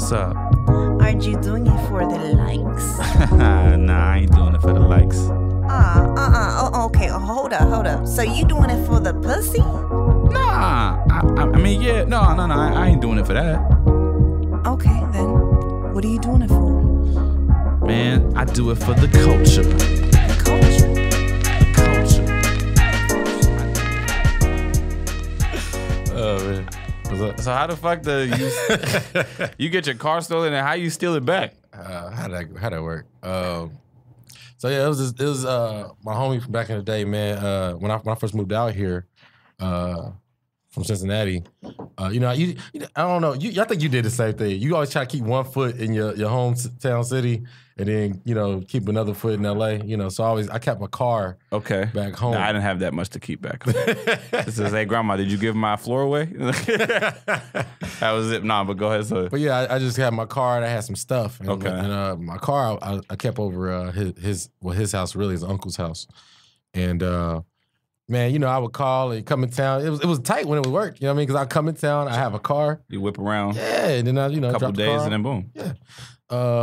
What's up? Aren't you doing it for the likes? Nah, I ain't doing it for the likes. Oh, okay. Hold up. So you doing it for the pussy? Nah, I mean, yeah, no, I ain't doing it for that. Okay, then. What are you doing it for? Man, I do it for the culture. The culture? Oh, man. So how the fuck do you get your car stolen and how you steal it back? How'd that work? So yeah, it was my homie from back in the day, man. When I first moved out here, from Cincinnati, I don't know. I think you did the same thing. You always try to keep one foot in your hometown city, and then keep another foot in LA. So I kept my car back home. Nah, I didn't have that much to keep back. This is, hey grandma, did you give my floor away? That was it. Nah, but go ahead. So. But yeah, I just had my car and I had some stuff. And, Okay. And my car I kept over his house, really his uncle's house, and. Man, I would call and come in town. It was tight when it would work, you know what I mean? Because I come in town, I have a car. You whip around. Yeah, and then I, a couple drop the days car. and then boom. Yeah.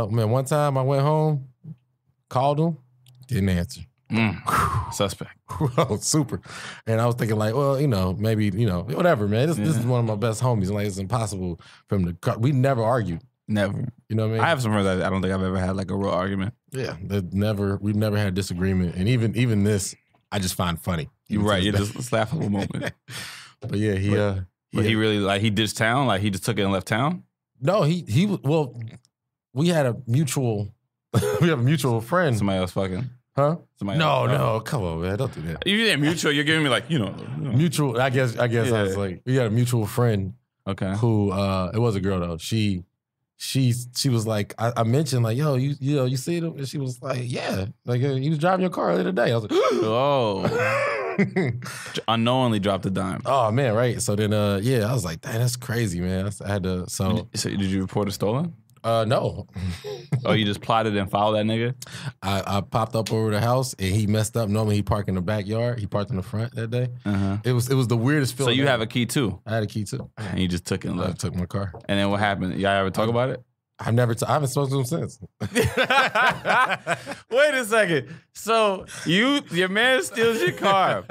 Man, one time I went home, called him, didn't answer. Suspect. Oh, super. And I was thinking like, well, maybe, whatever, man. This is one of my best homies. Like, it's impossible for him to. We never argued. Never. You know what I mean? I have some friends that I don't think I've ever had like a real argument. Yeah, we've never had disagreement, and even this, I just find funny. You're right. You just laugh a little moment. But yeah, But he really he ditched town. Like he just took it and left town. No, we had a mutual friend. Somebody else fucking. Huh? Somebody No, else. come on, man, don't do that. You didn't mutual. You're giving me like Mutual. I guess I was like, we had a mutual friend. Okay. Who? It was a girl though. She was like, I mentioned like, yo, you see them, and she was like, yeah, like you was driving your car earlier today. I was like, oh. Unknowingly dropped a dime. Oh man, right. So then, I was like, dang, that's crazy, man. I had to. So did you report it stolen? No. Oh, you just plotted and followed that nigga? I popped up over the house and he messed up. Normally he parked in the backyard. He parked in the front that day. Uh-huh. It was the weirdest feeling. So you have a key too? I had a key too. And you just took it and left. I took my car. And then what happened? Y'all ever talk about it? I haven't spoken to him since. Wait a second. So your man steals your car.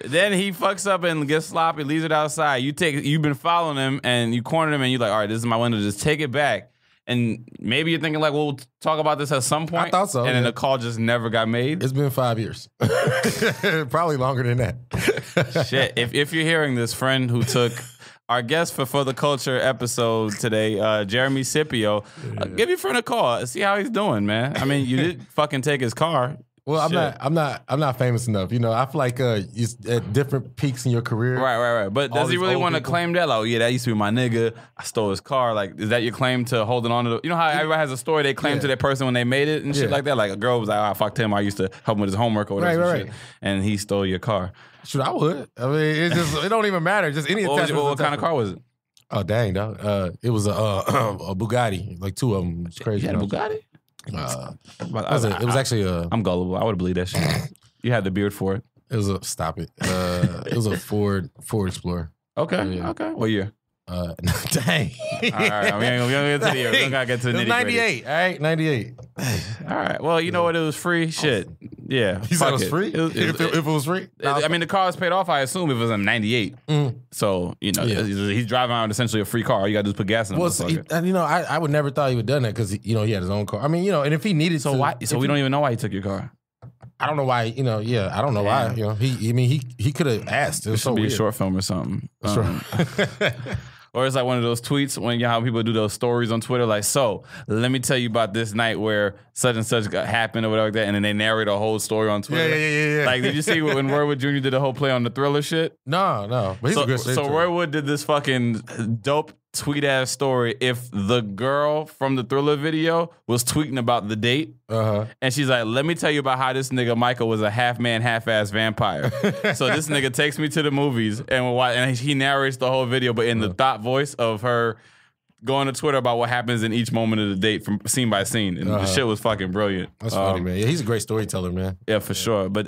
Then he fucks up and gets sloppy, leaves it outside. You've been following him and you cornered him and you're like, all right, this is my window, just take it back. And maybe you're thinking like, we'll talk about this at some point. I thought so. And then the call just never got made. It's been 5 years. Probably longer than that. Shit. If you're hearing this, friend who took our guest for the culture episode today, Jeremy Scippio, give your friend a call. See how he's doing, man. I mean, you did fucking take his car. Well, I'm not famous enough. I feel like it's at different peaks in your career. Right. But does he really want to claim that? Like, oh yeah, that used to be my nigga. I stole his car. Like, is that your claim to holding on to how everybody has a story they claim to that person when they made it and shit like that? Like a girl was like, oh, I fucked him. I used to help him with his homework or whatever. Right. Shit. And he stole your car. Shoot, I would. I mean, it don't even matter. Just any attachment. What kind of car was it? Oh dang, dog. It was a Bugatti, like two of them. It's crazy. You had a Bugatti? It was actually a. I'm gullible. I would believe that shit. You had the beard for it. It was stop it. It was a Ford Explorer. Okay. Yeah. Okay. What year? Dang. All right. We don't get to the year. We don't gotta get to the nitty gritty. 98. All right, 98. All right. Well, you know what? It was free. Shit. Yeah. You said it was free? If it was free? I mean, the car was paid off, I assume, if it was in 98. So, he's driving around essentially a free car. All you got to do is put gas in it. I would never thought he would have done that because, he had his own car. I mean, and if he needed to. Why? So we don't even know why he took your car. I don't know why, I don't know why. He could have asked. It was should be a short film or something. Or it's like one of those tweets when how people do those stories on Twitter, like, so let me tell you about this night where such and such happened or whatever like that, and then they narrate a whole story on Twitter. Yeah. Like, did you see when Roy Wood Jr. did the whole play on the Thriller shit? No. But he's a good story. So Roy Wood did this fucking dope tweet-ass story if the girl from the Thriller video was tweeting about the date. And she's like, let me tell you about how this nigga Michael was a half-man, half-ass vampire. So this nigga takes me to the movies and he narrates the whole video, but in the thought voice of her going to Twitter about what happens in each moment of the date from scene by scene. And the shit was fucking brilliant. That's funny, man. Yeah, he's a great storyteller, man. Yeah, for sure. But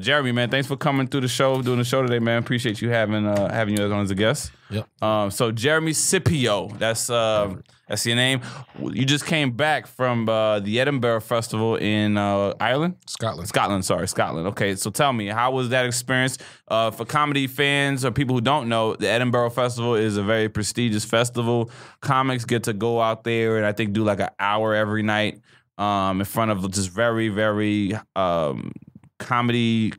Jeremy, man, thanks for coming through the show, doing the show today, man. Appreciate you having you on as a guest. Yep. So Jeremy Scippio, that's I see your name. You just came back from the Edinburgh Festival in Ireland? Scotland. Okay, so tell me, how was that experience? For comedy fans or people who don't know, the Edinburgh Festival is a very prestigious festival. Comics get to go out there and I think do like an hour every night in front of just very, very comedy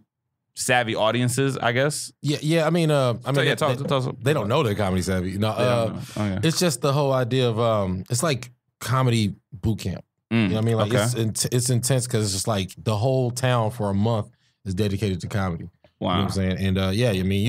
savvy audiences, I guess. Yeah. I mean, they don't know they're comedy savvy. It's just the whole idea of it's like comedy boot camp. You know what I mean? Like it's intense because it's just like the whole town for a month is dedicated to comedy. Wow. You know what I'm saying? And I mean,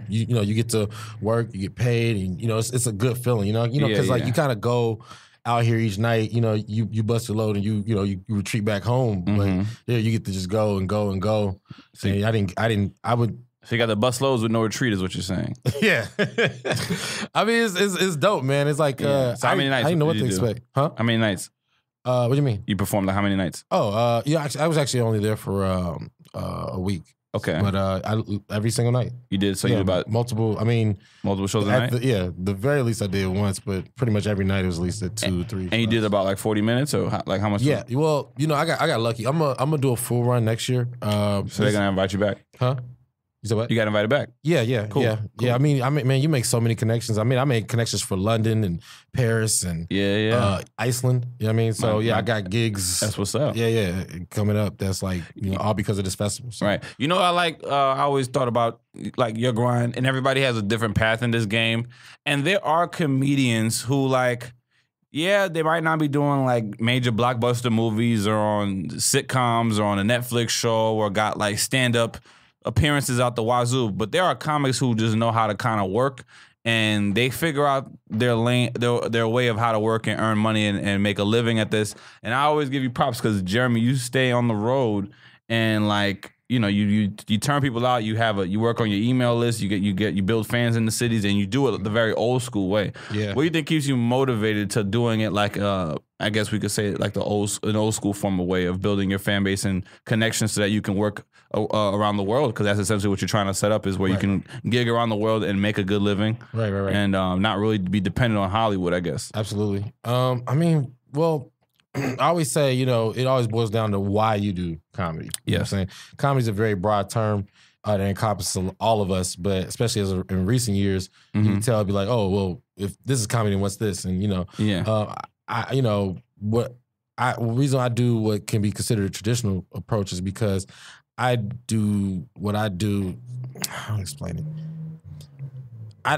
you get to work, you get paid, and it's a good feeling. Because like you kind of go out here each night, you bust your load and you retreat back home. But you get to just go and go and go. So I would. So you got the bus loads with no retreat, is what you're saying? Yeah. I mean, it's dope, man. It's like so how many nights? I didn't know what to expect. Huh? How many nights? What do you mean? You performed like how many nights? Oh, I was actually only there for a week. Okay. But every single night. You did? So you did about multiple shows a night? The very least I did once, but pretty much every night it was at least 2 or 3 shows. And you did about like 40 minutes or like how much? Yeah. Well, I got lucky. I'm gonna do a full run next year. So they're gonna invite you back? Huh? You said what? You got invited back? Yeah. Cool. Yeah. Cool. Yeah. I mean, man, you make so many connections. I mean, I made connections for London and Paris and Iceland. You know what I mean? So I got gigs. That's what's up. Yeah. Coming up. That's like, all because of this festival. So. Right. I always thought about like your grind, and everybody has a different path in this game. And there are comedians who they might not be doing like major blockbuster movies or on sitcoms or on a Netflix show or got like stand-up appearances out the wazoo, but there are comics who just know how to kind of work, and they figure out their lane, their way of how to work and earn money and make a living at this. And I always give you props because Jeremy, you stay on the road and like you turn people out. You work on your email list. You build fans in the cities, and you do it the very old school way. Yeah. What do you think keeps you motivated to doing it like I guess we could say like an old school form of way of building your fan base and connections so that you can work around the world, because that's essentially what you're trying to set up, is where you can gig around the world and make a good living. Right. And not really be dependent on Hollywood, I guess. Absolutely. I mean, well, I always say, it always boils down to why you do comedy. You know what I'm saying? Comedy is a very broad term that encompasses all of us, but especially in recent years, you can tell, be like, oh, well, if this is comedy, then what's this? And, the reason I do what can be considered a traditional approach is because I do what I do. How do I explain it?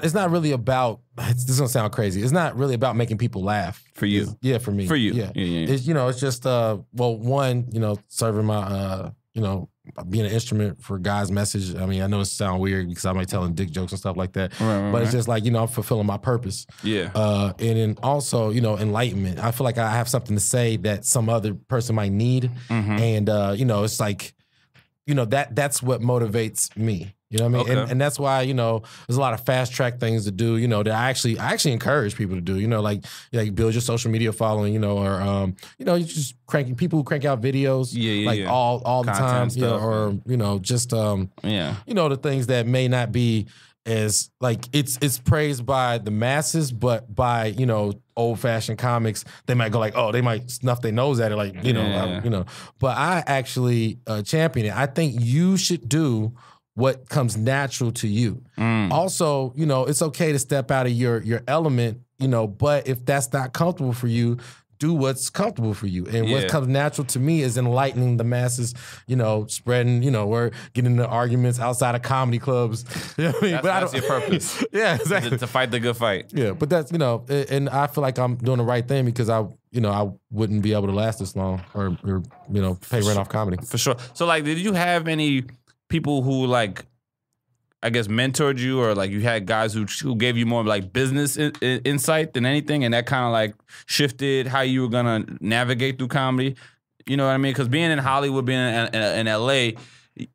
It's not really about. This is gonna sound crazy. It's not really about making people laugh. For you, for me, for you, yeah. It's just serving my being an instrument for God's message. I mean, I know it sounds weird because I might telling dick jokes and stuff like that, but it's just like I'm fulfilling my purpose. Yeah, and then also enlightenment. I feel like I have something to say that some other person might need, and it's like that's what motivates me. You know what I mean? Okay. And that's why, there's a lot of fast track things to do, that I actually encourage people to do, like build your social media following, or you just people who crank out videos all the time, stuff, or just the things that may not be as like it's praised by the masses, but by old fashioned comics, they might go like, oh, they might snuff their nose at it, like But I actually champion it. I think you should do what comes natural to you. Also, it's okay to step out of your element, but if that's not comfortable for you, do what's comfortable for you. And what comes natural to me is enlightening the masses, spreading, we're getting into arguments outside of comedy clubs. You know what I mean? That's your purpose. Yeah, exactly. To fight the good fight. Yeah, but that's, and I feel like I'm doing the right thing because I wouldn't be able to last this long or pay rent off comedy. For sure. So did you have any people who I guess mentored you, or you had guys who gave you more business insight than anything, and that kind of shifted how you were gonna navigate through comedy? You know what I mean? Because being in Hollywood, being in LA,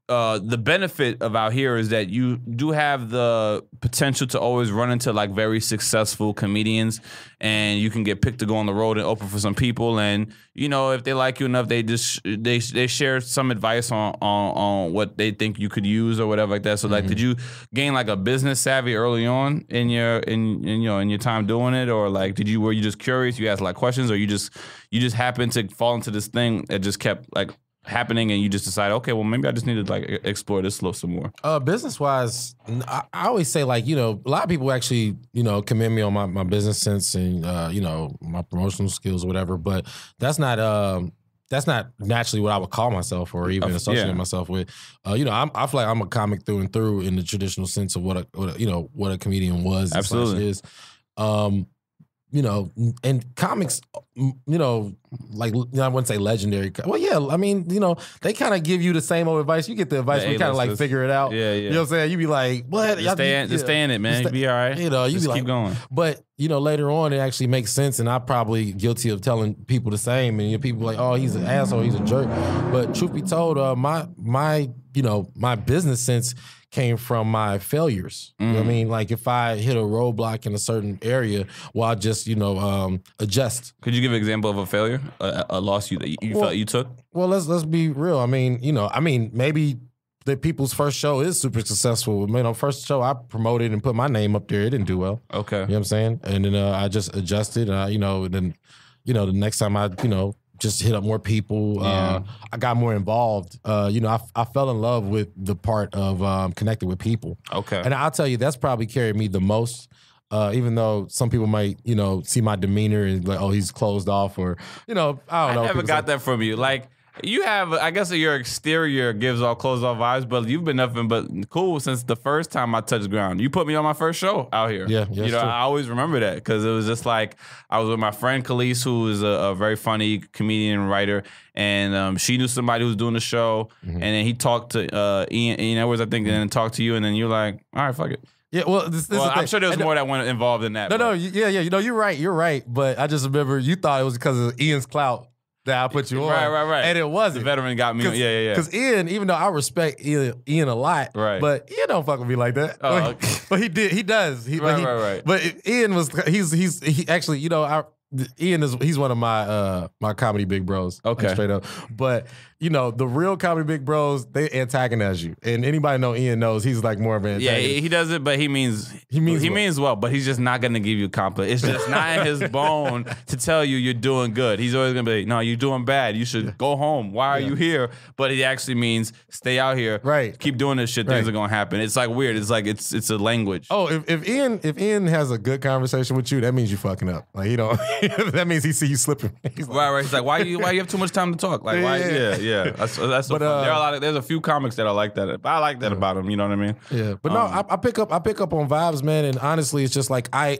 the benefit of out here is that you do have the potential to always run into like very successful comedians, and you can get picked to go on the road and open for some people. And you know, if they like you enough, they share some advice on what they think you could use or whatever like that. So like, did you gain like a business savvy early on in your time doing it, or like were you just curious? You asked like questions, or you just happened to fall into this thing that just kept like happening, and you just decide, okay, well, maybe I just need to like explore this slope some more. Business wise, I always say like, you know, a lot of people actually, you know, commend me on my business sense and you know, my promotional skills or whatever, but that's not naturally what I would call myself or even associate myself with. You know, I feel like I'm a comic through and through in the traditional sense of what a comedian was. Absolutely. Is. You know, and comics, you know, like, I wouldn't say legendary. Well, yeah, I mean, you know, they kind of give you the same old advice. You get the advice, we kind of like figure it out. Yeah. You know what I'm saying? You be like, what? Just stay in it, man. You be all right. You know, you just be like, keep going. But, you know, later on, it actually makes sense, and I'm probably guilty of telling people the same. And you know, people like, oh, he's an asshole, he's a jerk. But truth be told, my business sense came from my failures. You know what I mean? Like if I hit a roadblock in a certain area, well, I just, you know, adjust. Could you give an example of a failure, a loss you felt you took? Well, let's be real. I mean, you know, maybe the people's first show is super successful. You know, first show I promoted and put my name up there, it didn't do well. Okay. You know what I'm saying? And then I just adjusted. You know, and then, you know, the next time I, you know, just hit up more people. I got more involved. You know, I fell in love with the part of connecting with people. Okay. And I'll tell you, that's probably carried me the most. Even though some people might, you know, see my demeanor and like, oh, he's closed off, or, you know, I don't know. I never got that from you. Like, you have, I guess your exterior gives all closed off vibes, but you've been nothing but cool since the first time I touched ground. You put me on my first show out here. Yeah, you know, true. I always remember that because it was just like I was with my friend Khalees, who is a very funny comedian and writer, and she knew somebody who was doing the show, and then he talked to Ian Edwards, I think, and then talked to you, and then you're like, all right, fuck it. Yeah, well, this I'm sure there was more that went involved in that. No, yeah, you know, you're right. But I just remember you thought it was because of Ian's clout that I put you on. Right. And it wasn't. The veteran got me. Yeah. Because Ian, even though I respect Ian a lot, right, but Ian don't fuck with me like that. Oh, okay. But he does. Right. But Ian was, he actually, you know, Ian he's one of my my comedy big bros. Okay. Straight up. But you know, the real comedy big bros, they antagonize you. And anybody know Ian knows he's like more of an antagonist. Yeah, he does it, but he means well, but he's just not gonna give you a compliment. It's just not in his bone to tell you you're doing good. He's always gonna be like, no, you're doing bad. You should go home. Why are you here? But he actually means stay out here. Right. Keep doing this shit. Things are gonna happen. It's like weird. It's like it's a language. Oh, if Ian has a good conversation with you, that means you fucking up. Like he don't. That means he see you slipping. He's like, right. He's like, why you have too much time to talk? Like why? Yeah. That's so funny. There's a few comics that are like that. But I like that about him. You know what I mean? Yeah. But no, I pick up on vibes, man. And honestly, it's just like I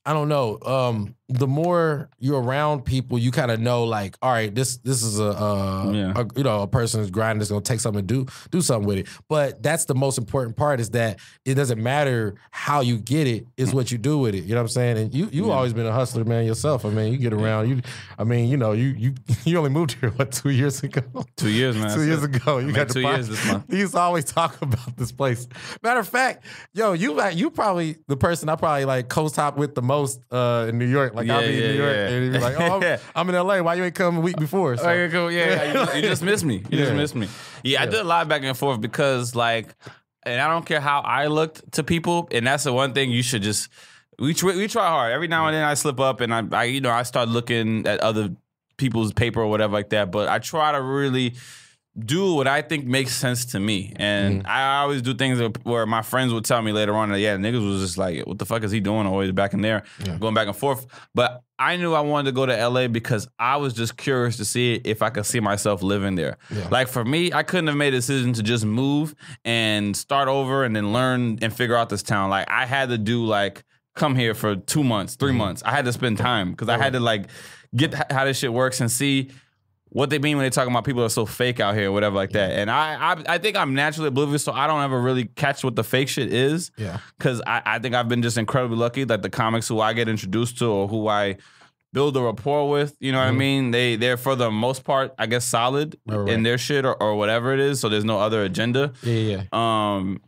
don't know. The more you're around people, you kind of know, like, all right, this is a you know, a person who's grinding is gonna take something and do something with it. But that's the most important part, is that it doesn't matter how you get it, it's what you do with it. You know what I'm saying? And you always been a hustler, man, yourself. I mean, you get around. You only moved here 2 years ago? 2 years, man. 2 years ago. You got 2 years this month. You used to always talk about this place. Matter of fact, yo, you probably the person I probably like co-top with the most in New York. Like I'll be in New York and you'd be like, oh, I'm in LA. Why you ain't come a week before? So. Okay, cool. Yeah, you just missed me. You just missed me. Yeah, I did a lot back and forth because like, and I don't care how I looked to people, and that's the one thing you should just, we try hard. Every now and then I slip up and I start looking at other people's paper or whatever like that, but I try to really do what I think makes sense to me. And I always do things where my friends would tell me later on that, niggas was just like, what the fuck is he doing? Always back in there, going back and forth. But I knew I wanted to go to LA because I was just curious to see if I could see myself living there. Yeah. Like for me, I couldn't have made a decision to just move and start over and then learn and figure out this town. Like I had to do come here for 2 months, 3 months. I had to spend time because I had to get how this shit works and see what they mean when they talking about people that are so fake out here or whatever like that. And I think I'm naturally oblivious, so I don't ever really catch what the fake shit is. Yeah. Because I think I've been just incredibly lucky that the comics who I get introduced to or who I build a rapport with. You know what I mean? They're for the most part, I guess, solid in their shit or whatever it is. So there's no other agenda. Yeah.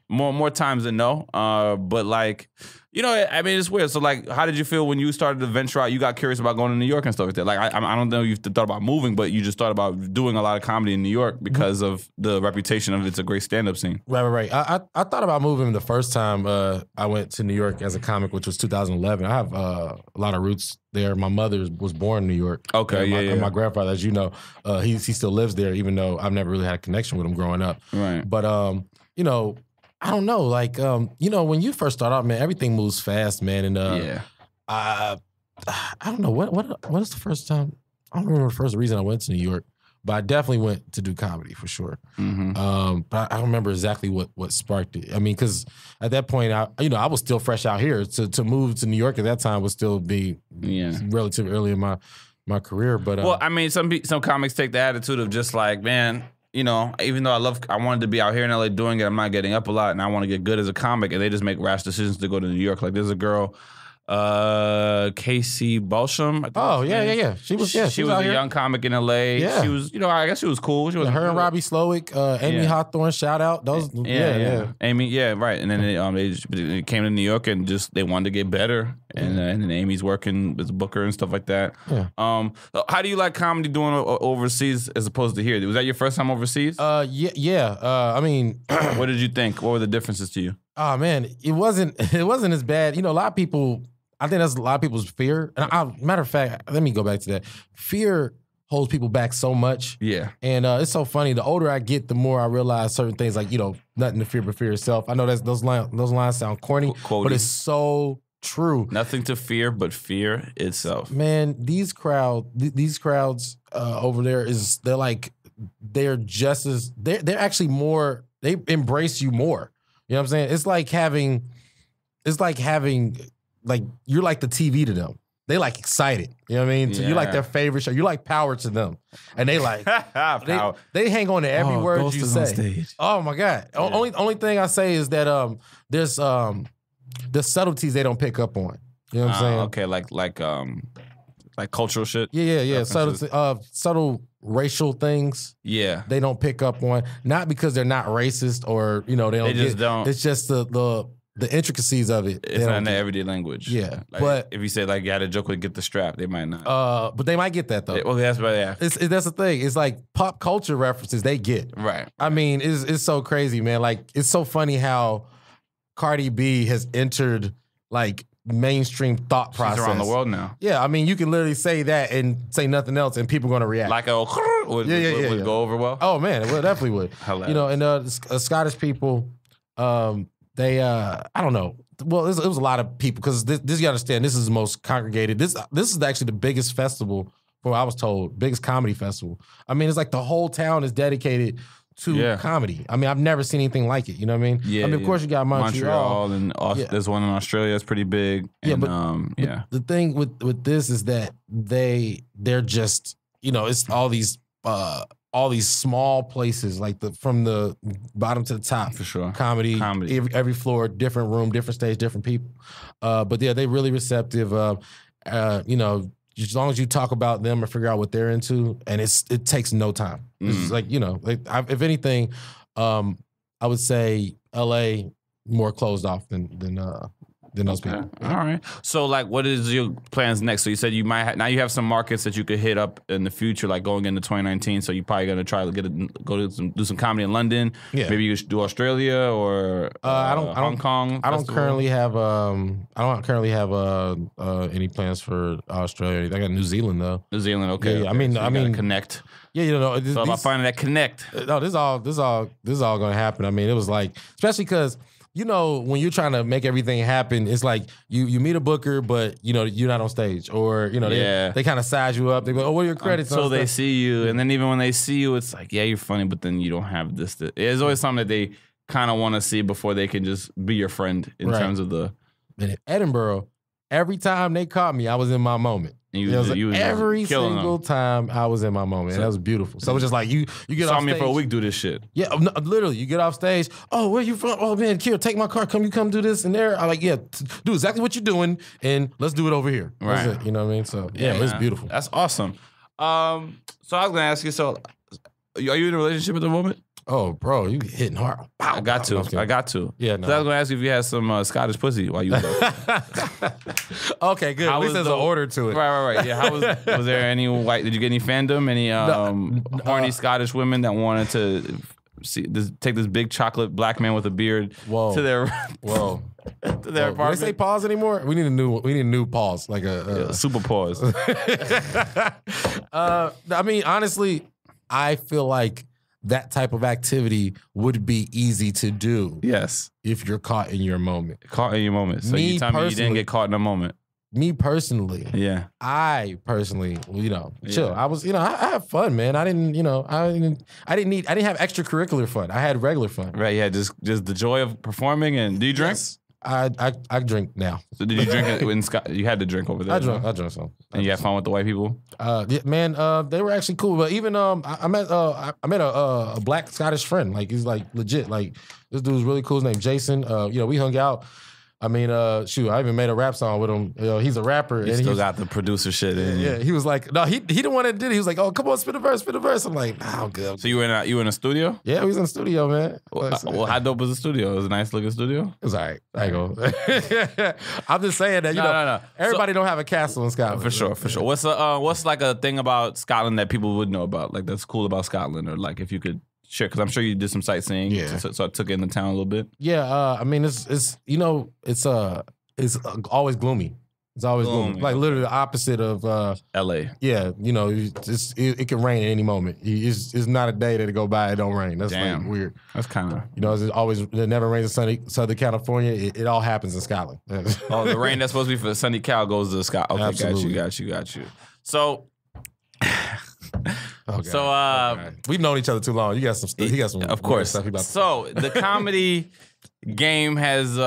More times than no. But like, you know, I mean, it's weird. So like, how did you feel when you started to venture out? You got curious about going to New York and stuff like that. Like, I don't know if you thought about moving, but you just thought about doing a lot of comedy in New York because of the reputation of it's a great stand-up scene. Right. I thought about moving the first time I went to New York as a comic, which was 2011. I have a lot of roots there. My mother was born in New York. Okay, And my grandfather, as you know, he still lives there, even though I've never really had a connection with him growing up. Right. But you know, I don't know, like you know, when you first start out, man, everything moves fast, man, and I don't know what is the first time. I don't remember the first reason I went to New York, but I definitely went to do comedy for sure. But I don't remember exactly what sparked it. I mean, because at that point, I was still fresh out here. To move to New York at that time would still be relatively early in my career. But well, I mean, some comics take the attitude of just like, man, you know, even though I wanted to be out here in LA doing it, I'm not getting up a lot, and I want to get good as a comic, and they just make rash decisions to go to New York. Like there's a girl. Casey Balsham. Oh yeah. She was a young comic in LA. Yeah. She was, you know, I guess she was cool. She was her and Robbie Slowick, Amy Hawthorne, shout out. Those Amy, right. And then they came to New York and just they wanted to get better. And then Amy's working as a booker and stuff like that. Yeah. How do you like comedy doing overseas as opposed to here? Was that your first time overseas? Yeah. I mean, what did you think? What were the differences to you? Oh man, it wasn't as bad. You know, a lot of people. I think that's a lot of people's fear. And matter of fact, let me go back to that. Fear holds people back so much. Yeah. And it's so funny. The older I get, the more I realize certain things like, you know, nothing to fear but fear yourself. I know those lines sound corny, but it's so true. Nothing to fear but fear itself. Man, these crowds over there they're actually more, they embrace you more. You know what I'm saying? It's like having like you're like the TV to them. They like excited. You know what I mean? So you're like their favorite show. You're like Power to them. And they like they hang on to every word Ghost you is say. On stage. Oh my God. Yeah. Only thing I say is that there's the subtleties they don't pick up on. You know what I'm saying? Okay, like cultural shit. Yeah. Subtle racial things. Yeah. They don't pick up on. Not because they're not racist or, you know, they just don't. It's just the intricacies of it. It's not in the everyday language. Yeah. Like, but if you say like you had a joke with get the strap, they might not. But they might get that though. Well, that's what that's the thing. It's like pop culture references they get. Right. I mean, it's so crazy, man. Like it's so funny how Cardi B has entered like mainstream thought process. She's around the world now. Yeah, I mean, you can literally say that and say nothing else, and people are going to react. Like would go over well. Oh man, it definitely would. Hilarious. You know, and Scottish people, they I don't know. Well, it was a lot of people because this you understand. This is the most congregated. This is actually the biggest festival. For I was told, biggest comedy festival. I mean, it's like the whole town is dedicated to comedy. I mean, I've never seen anything like it. You know what I mean? Yeah. I mean, of course, you got Montreal and there's one in Australia that's pretty big. And, but the thing with this is that they're just, you know, it's all these small places, like from the bottom to the top. For sure. Comedy. Every floor, different room, different stage, different people. But yeah, they're really receptive. You know, as long as you talk about them or figure out what they're into, and it takes no time. It's like, you know, if anything, I would say LA more closed off than those people. All right. So, like, what is your plans next? So you said you might now you have some markets that you could hit up in the future, like going into 2019. So you're probably gonna try to do some comedy in London. Yeah. Maybe you should do Australia or Hong Kong. I don't currently have any plans for Australia. I got New Zealand though. New Zealand, okay. Yeah, okay. I mean, connect. Yeah, you know, it's all about finding that connect. No, this is all gonna happen. I mean, it was like, especially because, you know, when you're trying to make everything happen, it's like you meet a booker, but you know you're not on stage, or you know they kind of size you up. They go, "Oh, what are your credits?" So they see you, and then even when they see you, it's like, yeah, you're funny, but then you don't have this. There's always something that they kind of want to see before they can just be your friend in terms of the. In Edinburgh, every time they caught me, I was in my moment. Every single time I was in my moment. And that was beautiful. So it was just like you get off stage. Saw me for a week do this shit. Yeah, no, literally, you get off stage. Oh, where you from? Oh man, Kier, take my car. You come do this and there. I'm like, yeah, do exactly what you're doing, and let's do it over here. Right. That's it, you know what I mean? So yeah, it's beautiful. That's awesome. So I was gonna ask you. So, are you in a relationship at the moment? Oh, bro, you hitting hard. Pow, I got to. Yeah. No. So I was gonna ask you if you had some Scottish pussy while you was there. Okay, good. At least there's an order to it. Right. Yeah. How was there any white? Did you get any fandom? Any horny Scottish women that wanted to take this big chocolate black man with a beard to their to their apartment? Do they say pause anymore? We need a new pause, like a super pause. I mean, honestly, I feel like that type of activity would be easy to do. Yes. If you're caught in your moment. Caught in your moment. So you tell me you didn't get caught in a moment. Me personally. Yeah. I personally, chill. I was, I have fun, man. I didn't have extracurricular fun. I had regular fun. Right, yeah, just the joy of performing. And do you drink? Yes. I drink now. So did you drink it in Scott? You had to drink over there. I drank some. And you had fun with the white people? Yeah, man, they were actually cool. But even I met a black Scottish friend. Like he's like legit. Like this dude was really cool. His name Jason. We hung out. I mean, I even made a rap song with him. He's a rapper. He still got the producer shit in. Yeah, he was like, no, he didn't want to do it. He was like, oh, come on, spit a verse. I'm like, nah, I'm good. So you were in a studio? Yeah, we was in the studio, man. Well, how dope was the studio? It was a nice looking studio? It was all right. I ain't gonna. I'm just saying that, no. Everybody don't have a castle in Scotland. For sure. What's like a thing about Scotland that people would know about? Like that's cool about Scotland, or like if you could share, because I'm sure you did some sightseeing. Yeah. So I took it in the town a little bit. Yeah, I mean it's always gloomy. It's always gloomy. Like literally the opposite of LA. Yeah, it can rain at any moment. It's not a day that it go by it don't rain. That's like weird. That's kind of it never rains in Southern California. It all happens in Scotland. Oh, the rain that's supposed to be for sunny Cal goes to Scotland. Okay, absolutely. got you. So. Okay. So we've known each other too long. You got some stuff. He got some. Of course. Stuff So the comedy game has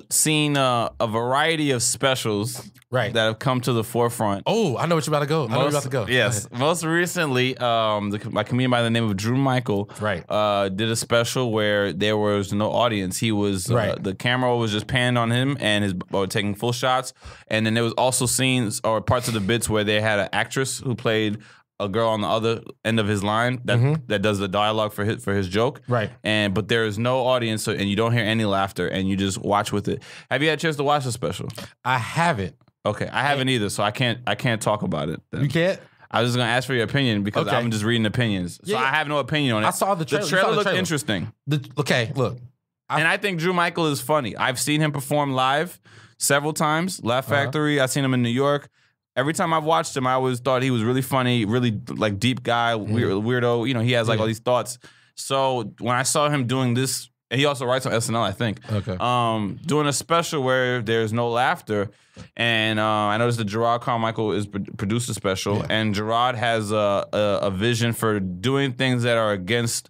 seen a variety of specials that have come to the forefront. Oh, I know what you're about to go. I know you're about to go. Yes. Most recently, my comedian by the name of Drew Michael did a special where there was no audience. He was the camera was just panned on him and taking full shots. And then there was also scenes or parts of the bits where they had an actress who played a girl on the other end of his line that does the dialogue for his joke. Right. But there is no audience, and you don't hear any laughter, and you just watch with it. Have you had a chance to watch the special? I haven't. Okay, I haven't either, so I can't talk about it. Then. You can't? I was just gonna ask for your opinion because I'm just reading opinions, so I have no opinion on it. I saw the trailer. The trailer looked interesting. Look. And I think Drew Michael is funny. I've seen him perform live several times. Laugh Factory. I've seen him in New York. Every time I've watched him, I always thought he was really funny, really like deep guy, weirdo. He has like all these thoughts. So when I saw him doing this, and he also writes on SNL, I think. Okay. Doing a special where there's no laughter, and I noticed that Gerard Carmichael is produced the special, and Gerard has a vision for doing things that are against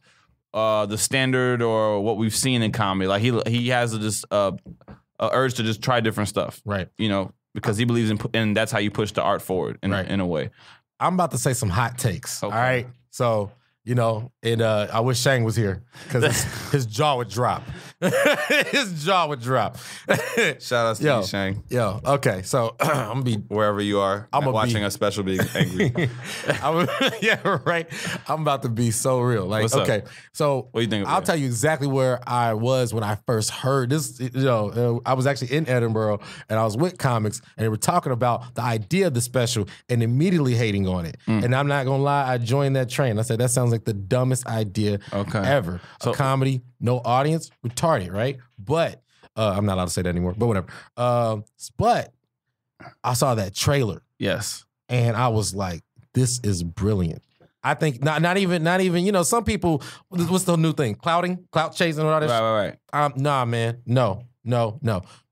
the standard or what we've seen in comedy. Like he has this urge to just try different stuff. Right. Because he believes in that's how you push the art forward in a way. I'm about to say some hot takes. Okay. All right. So, and I wish Shang was here because his jaw would drop. His jaw would drop. Shout out to you, Shang. Yo, okay. So I'm going to be wherever you are. I'm watching a special being angry. Yeah, right. I'm about to be so real. Like, what's up? Okay. So what do you think? I'll tell you exactly where I was when I first heard this. I was actually in Edinburgh and I was with comics and they were talking about the idea of the special and immediately hating on it. And I'm not going to lie, I joined that train. I said, that sounds like the dumbest idea ever. So, a comedy, no audience, retarded, right? But I'm not allowed to say that anymore, but whatever. But I saw that trailer. Yes. And I was like, this is brilliant. I think not even, some people, what's the new thing? Clout chasing and all that shit. Right. Nah, man. No.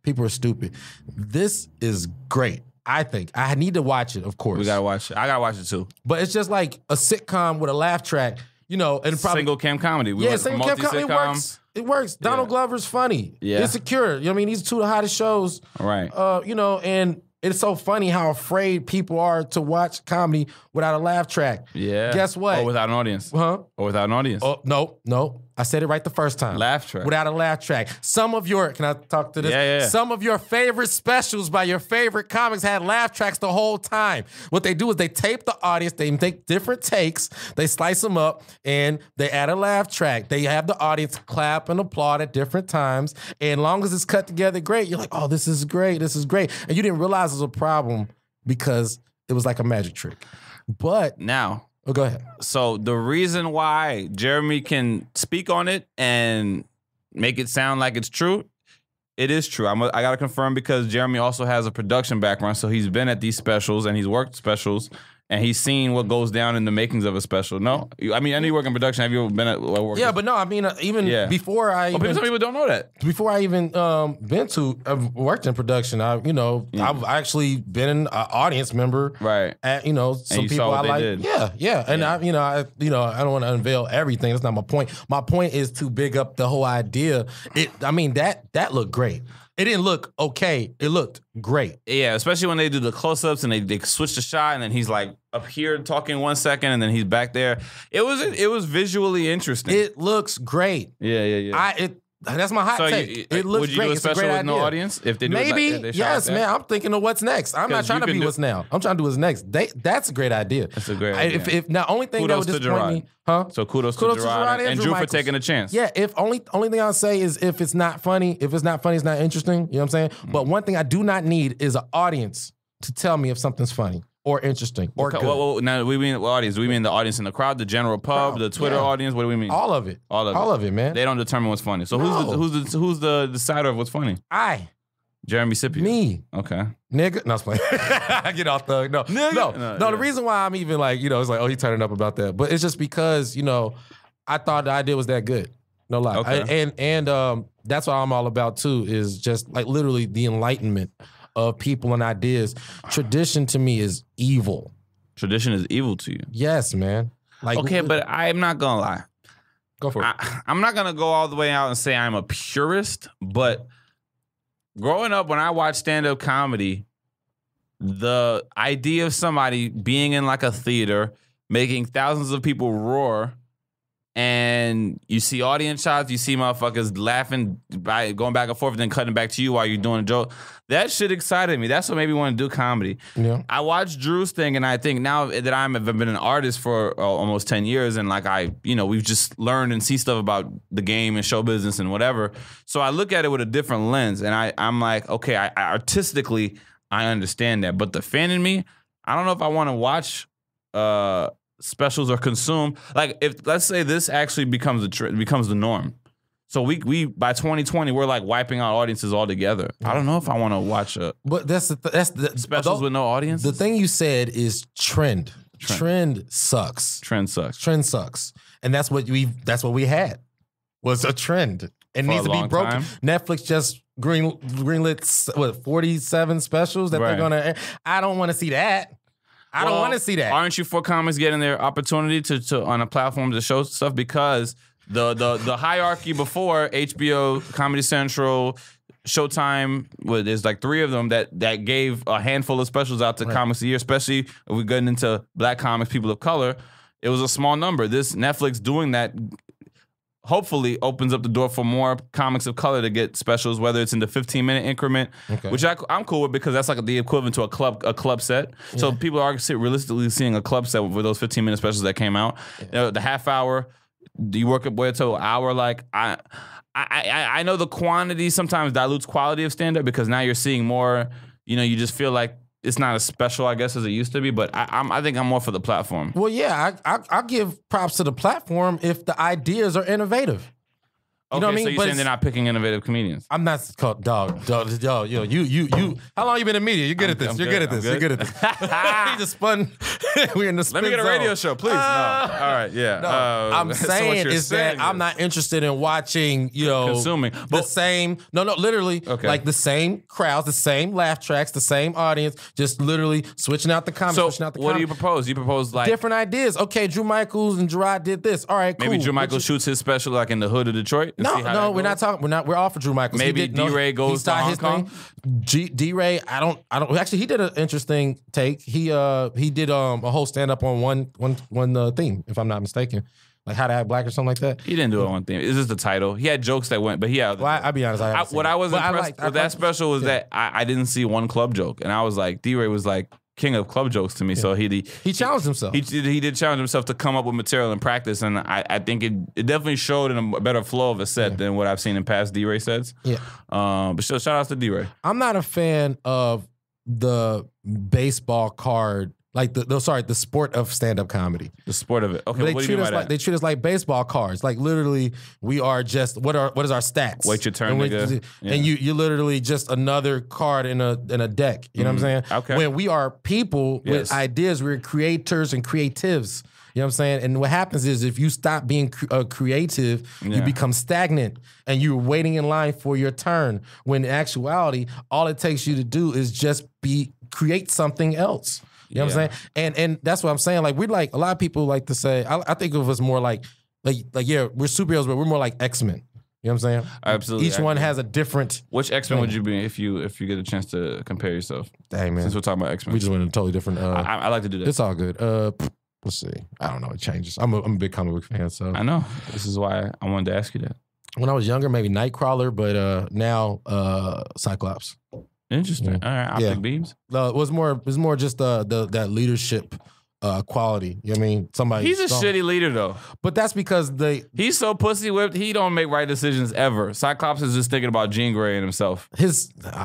People are stupid. This is great. I think I need to watch it, of course. We gotta watch it. I gotta watch it too. But it's just like a sitcom with a laugh track, and probably single cam comedy. Single cam comedy. It works. Donald Glover's funny. Yeah. Insecure. These are two of the hottest shows. Right. And it's so funny how afraid people are to watch comedy without a laugh track. Yeah. Guess what? Or without an audience. Huh? Or without an audience. Oh, no. I said it right the first time. Laugh track. Without a laugh track. Can I talk to this? Yeah. Some of your favorite specials by your favorite comics had laugh tracks the whole time. What they do is they tape the audience, they take different takes, they slice them up, and they add a laugh track. They have the audience clap and applaud at different times. And as long as it's cut together great, you're like, oh, this is great. And you didn't realize it was a problem because it was like a magic trick. But now, oh, go ahead. so the reason why Jeremy can speak on it and make it sound like it's true, it is true. I got to confirm because Jeremy also has a production background, so he's been at these specials and he's worked specials. And he's seen what goes down in the makings of a special. No? I mean, I know you work in production. Have you ever been at work? Yeah, but no, I mean, even before I... Some people don't know that. Before I even I've worked in production. I've actually been an audience member. Right. At, some people I like. Did. Yeah. And I don't want to unveil everything. That's not my point. My point is to big up the whole idea. That looked great. It didn't look okay. It looked great. Yeah, especially when they do the close-ups and they switch the shot and then he's like up here talking 1 second and then he's back there. It was visually interesting. It looks great. Yeah. That's my hot take. It looks would you great. Do a It's a special great with idea. no audience? If they do maybe, if they shot yes, that? man. I'm thinking of what's next. I'm not trying to be what's now. I'm trying to do what's next. That's a great idea. That's a great idea. If now only thing Kudos that would to disappoint me, huh? So kudos to Gerard and Drew for taking a chance. Yeah. If only thing I'll say is if it's not funny, it's not interesting. You know what I'm saying? But one thing I do not need is an audience to tell me if something's funny or interesting or good. Well, now we mean what audience? Do we mean the audience in the crowd, the general pub, the Twitter audience? What do we mean? All of it. All of it, man. They don't determine what's funny. So who's the decider of what's funny? Jeremy Scippio. Me. Okay. Nigga. No, I was playing. I get off the no. Nigga. No, the reason why I'm even like, it's like, oh, he turning up about that. But it's just because, I thought the idea was that good. No lie. Okay. And that's what I'm all about too, is just like literally the enlightenment of people and ideas. Tradition to me is evil. Tradition is evil to you. Yes, man. Like, okay, but I'm not gonna lie. Go for it. I'm not gonna go all the way out and say I'm a purist, but growing up when I watched stand-up comedy, the idea of somebody being in like a theater, making thousands of people roar, and you see audience shots, you see motherfuckers laughing, by going back and forth, and then cutting back to you while you're doing a joke. That shit excited me. That's what made me want to do comedy. Yeah. I watched Drew's thing, and I think now that I've been an artist for almost 10 years, and like we've just learned and see stuff about the game and show business and whatever. So I look at it with a different lens, and I'm like, okay, I artistically, I understand that. But the fan in me, I don't know if I want to watch specials or consume. Like, if let's say this actually becomes the norm. So we by 2020 we're like wiping out audiences altogether. I don't know if I want to watch but that's the specials with no audience. The thing you said is trend. Trend sucks. Trend sucks. Trend sucks. And that's what we had was a trend. It needs to be broken. Netflix just greenlit 47 specials that they're gonna. I don't want to see that. I don't want to see that. Aren't you for comics getting their opportunity to on a platform to show stuff? Because the hierarchy before HBO, Comedy Central, Showtime, there's like 3 of them that gave a handful of specials out to comics a year, especially if we're getting into black comics, people of color. It was a small number. This Netflix doing that hopefully opens up the door for more comics of color to get specials, whether it's in the 15-minute increment, which I'm cool with because that's like the equivalent to a club set. Yeah. So people are realistically seeing a club set with those 15-minute specials that came out. Yeah. The half hour, you work up way to an hour. Like I know the quantity sometimes dilutes quality of stand-up because now you're seeing more. You just feel like it's not as special, I guess, as it used to be. But I think I'm more for the platform. Well, yeah, I'll give props to the platform if the ideas are innovative. You know what I mean? So you're saying they're not picking innovative comedians? I'm not called dog. You. How long you been in media? You're good at this. You're good at this. You're good at this. You just spun. We're in the spin Let me get a zone. radio show, please. No. All right, yeah. No, I'm saying is that I'm not interested in watching, consuming the same. No, literally, like the same crowds, the same laugh tracks, the same audience, just literally switching out the comments. So what do you propose? You propose like different ideas. Okay, Drew Michaels and Gerard did this. All right, cool. Maybe Drew Michaels shoots his special like in the hood of Detroit. No, we're not talking. We're all for Drew Michaels. Maybe D-Ray goes to Hong Kong. D-Ray, I don't. Actually, he did an interesting take. He did a whole stand up on one theme, if I'm not mistaken. Like How to Act Black or something like that. He didn't do it on theme. It's just the title. He had jokes that went, but he had. Well, I'll be honest. What I was impressed with that special was that I didn't see one club joke, and I was like, D-Ray was like king of club jokes to me. So he challenged himself. He did challenge himself to come up with material and practice, and I think it definitely showed in a better flow of a set than what I've seen in past D-Ray sets. Yeah. But shout outs to D-Ray. I'm not a fan of the baseball card. Like the sport of stand-up comedy. The sport of it. Okay, what do you mean by that? They treat us like baseball cards. Like literally, we are just what is our stats? Wait your turn, nigga. And you're literally just another card in a deck. You know what I'm saying? Okay. When we are people with ideas, we're creators and creatives. You know what I'm saying? And what happens is if you stop being creative, you become stagnant and you're waiting in line for your turn. When in actuality, all it takes you to do is just create something else. You know what I'm saying? And that's what I'm saying. Like, we're like, a lot of people like to say, I think of us more like, yeah, we're superheroes, but we're more like X-Men. You know what I'm saying? Absolutely. Each one has a different. Which X-Men would you be if you get a chance to compare yourself? Dang, man. Since we're talking about X-Men. We just went in a totally different. I like to do that. It's all good. Let's see. I don't know. It changes. I'm a big comic book fan, so. I know. This is why I wanted to ask you that. When I was younger, maybe Nightcrawler, but now Cyclops. Interesting. All right, optic beams. It was more just that leadership quality. You know what I mean? Somebody. He's a shitty leader though. But that's because he's so pussy whipped. He don't make right decisions ever. Cyclops is just thinking about Jean Grey and himself.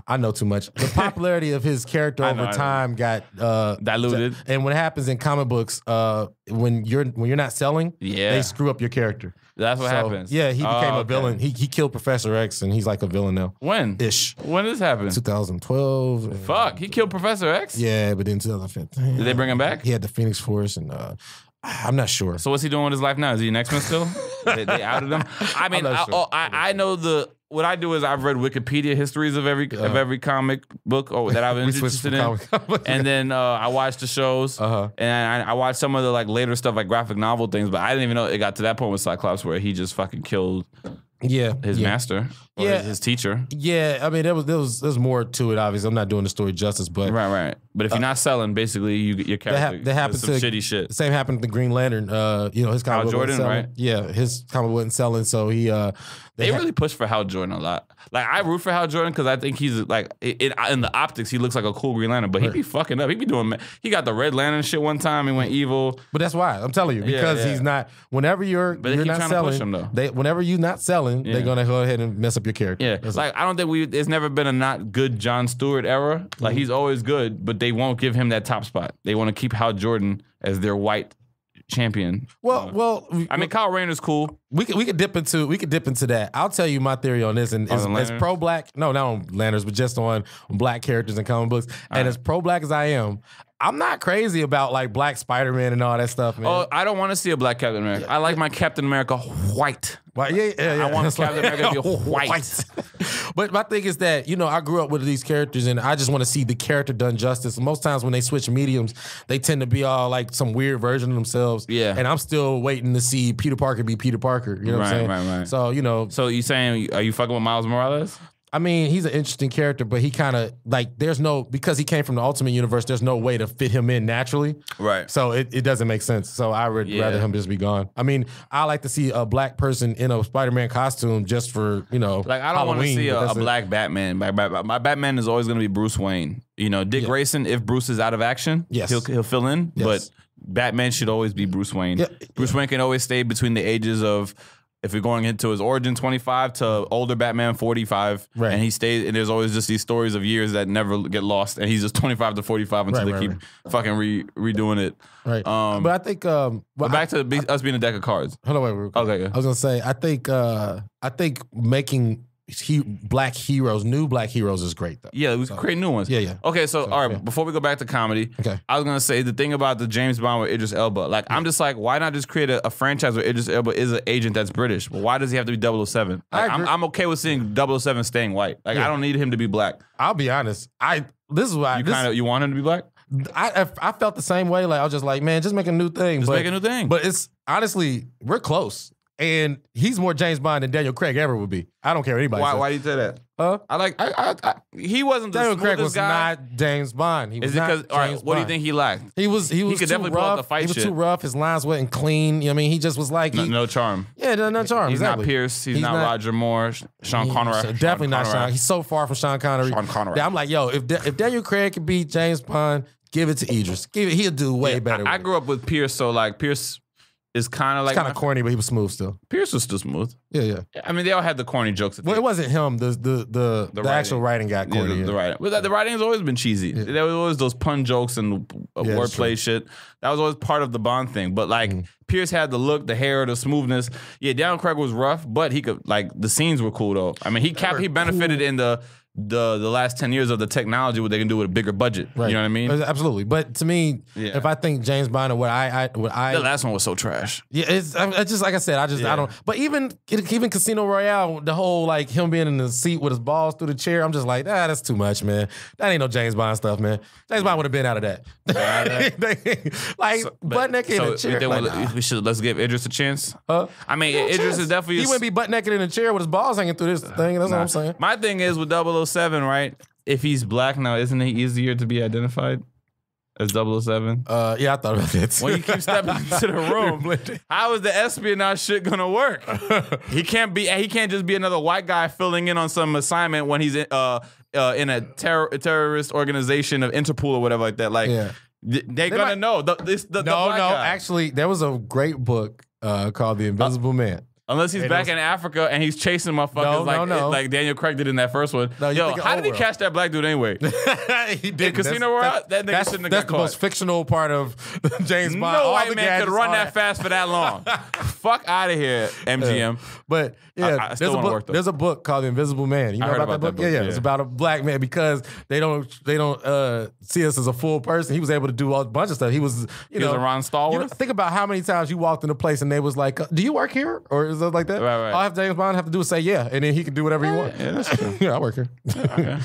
I know too much. The popularity of his character over time got diluted. And what happens in comic books, when you're not selling, they screw up your character. That's what happens. Yeah, he became a villain. He killed Professor X, and he's like a villain now. When? Ish. When did this happen? 2012. Fuck, he killed Professor X? Yeah, but in 2015. Did they bring him back? He had the Phoenix Force, and I'm not sure. So what's he doing with his life now? Is he an X-Men still? they outed him? I mean, I know what I do is I've read Wikipedia histories of every comic book that I've been interested in, and then I watched the shows, and I watched some of the like later stuff like graphic novel things, but I didn't even know it got to that point with Cyclops where he just fucking killed his master, or his teacher. Yeah, I mean there was more to it. Obviously, I'm not doing the story justice, but right. But if you're not selling, basically your character that happened some shitty shit. The same happened to the Green Lantern. His comic book wasn't selling. Right? Yeah, his comic wasn't selling, so he. They really push for Hal Jordan a lot. Like I root for Hal Jordan because I think he's like in the optics he looks like a cool Green Lantern, but he be fucking up. He be doing. He got the Red Lantern shit one time. He went evil. But that's why I'm telling you because he's not. Whenever you're not selling, whenever you're not selling, they're gonna go ahead and mess up your character. Yeah, that's like I don't think there's never been a not good Jon Stewart era. Like he's always good, but they won't give him that top spot. They want to keep Hal Jordan as their white champion. Well, I mean, Kyle Rayner's cool. We could dip into that. I'll tell you my theory on this, and as pro-black, no, not on Lanterns, but just on black characters in comic books. And as pro-black as I am, I'm not crazy about like Black Spider-Man and all that stuff, man. Oh, I don't want to see a black Captain America. I like my Captain America white. Well, yeah. I want Captain America to be white. But my thing is that, I grew up with these characters and I just want to see the character done justice. Most times when they switch mediums, they tend to be all like some weird version of themselves. Yeah. And I'm still waiting to see Peter Parker be Peter Parker. You know what I'm saying? Right. So, So you saying, are you fucking with Miles Morales? I mean, he's an interesting character, but he kind of like because he came from the Ultimate Universe, there's no way to fit him in naturally. Right. So it doesn't make sense. So I would rather him just be gone. I mean, I like to see a black person in a Spider-Man costume just for, like I don't want to see a black Batman. My Batman is always going to be Bruce Wayne. Dick Grayson, if Bruce is out of action, he'll fill in. Yes. But Batman should always be Bruce Wayne. Yeah. Bruce Wayne can always stay between the ages of, if we're going into his origin 25 to older Batman 45, and he stays, and there's always just these stories of years that never get lost, and he's just 25 to 45 until they keep fucking redoing it. Right. But I think. But back to us being a deck of cards. Hold on, wait. Okay. I was gonna say, I think making new black heroes is great though. Yeah, we create new ones. Yeah. Okay, so all right, before we go back to comedy, I was gonna say the thing about the James Bond with Idris Elba, like I'm just like, why not just create a franchise where Idris Elba is an agent that's British? Well, why does he have to be 007? Like, I'm okay with seeing 007 staying white. Like I don't need him to be black. I'll be honest. This is why you want him to be black. I felt the same way. Like I was just like, man, just make a new thing. Make a new thing. But it's honestly, we're close. and he's more James Bond than Daniel Craig ever would be. I don't care what anybody says. Why do you say that? He wasn't the Daniel Craig was guy. not James Bond. He was Is it not because? All right, what do you think he lacked? He was could too definitely rough. pull out the fight he was shit. too rough. His lines wasn't clean. I mean, he just was like No charm. Yeah, no charm. He's exactly. not Pierce. He's not Roger Moore. Sean Connery. Definitely not Sean. He's so far from Sean Connery. Sean Connery. Yeah, I'm like, yo, if Daniel Craig could beat James Bond, give it to Idris. He'll do way better. I grew up with Pierce, so like Pierce is kind of like kind of corny, but he was smooth still. Pierce was still smooth. Yeah. I mean, they all had the corny jokes. Well, it wasn't him. The actual writing got corny. The writing. Well, the writing has always been cheesy. Yeah. There was always those pun jokes and wordplay shit. That was always part of the Bond thing. But like Pierce had the look, the hair, the smoothness. Yeah, Daniel Craig was rough, but he could the scenes were cool though. I mean, he benefited in the last 10 years of the technology, what they can do with a bigger budget. Right. You know what I mean? Absolutely. But to me, if I think James Bond and what I the last one was so trash. Yeah, it's just like I said, I don't. But even Casino Royale, the whole like him being in the seat with his balls through the chair, I'm just like, that's too much, man. That ain't no James Bond stuff, man. James Bond would have been out of that. Butt naked in a chair. Let's give Idris a chance. I mean, Idris is definitely. He wouldn't be butt naked in a chair with his balls hanging through this thing. That's what I'm saying. My thing is with 007, right? If he's black now, isn't it easier to be identified as 007? Yeah, I thought about that too. When you keep stepping into the room, how is the espionage shit gonna work? He can't just be another white guy filling in on some assignment when he's in a terrorist organization of Interpol or whatever like that. Like they're gonna know. The black guy. Actually, there was a great book called The Invisible Man. Unless he's back in Africa and he's chasing motherfuckers like Daniel Craig did in that first one. No, yo, how did he catch that black dude anyway? He did. Casino Royale? That nigga shouldn't have got That's the caught. most fictional part of James Bond. No white man could run that fast for that long. Fuck out of here, MGM. But yeah, there's a book called The Invisible Man. You know about that book? Yeah. It's about a black man because they don't see us as a full person. He was able to do a bunch of stuff. He was a Ron Stallworth. Think about how many times you walked in a place and they was like, "Do you work here?" Or is it like that? Right. All James Bond have to do is say yeah, and then he can do whatever he wants. Yeah, that's true. Yeah, I work here. Okay.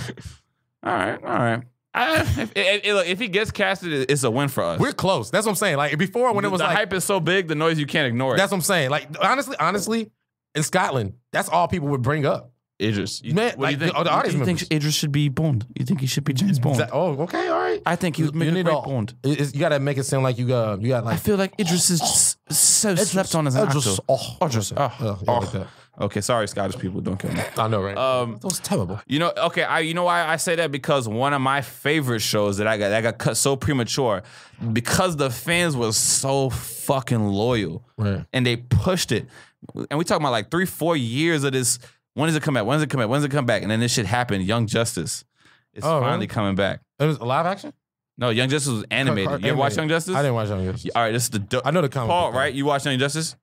All right. If he gets casted, it's a win for us. We're close. That's what I'm saying. Like before, when it was the like hype is so big, the noise you can't ignore it. That's what I'm saying. Like honestly, in Scotland, that's all people would bring up. Idris. Man, what do you think? The audience you members. think Idris should be Bond? You think he should be James Bond? Okay, all right. I think he would make a great Bond. You got to make it sound like you got like. I feel like Idris is so slept on as an actor. Idris. Like that. Okay, sorry, Scottish people, don't kill me. I know, right? That was terrible. You know, okay, you know why I say that? Because one of my favorite shows that got cut so premature, because the fans were so fucking loyal, right? And they pushed it, and we talking about like 3-4 years of this. When does it come back? When does it come back? And then this shit happened. Young Justice is finally coming back. It was a live action? No, Young Justice was animated. You ever watch Young Justice? I didn't watch Young Justice. All right, this is I know the comic. Paul, right? You watch Young Justice?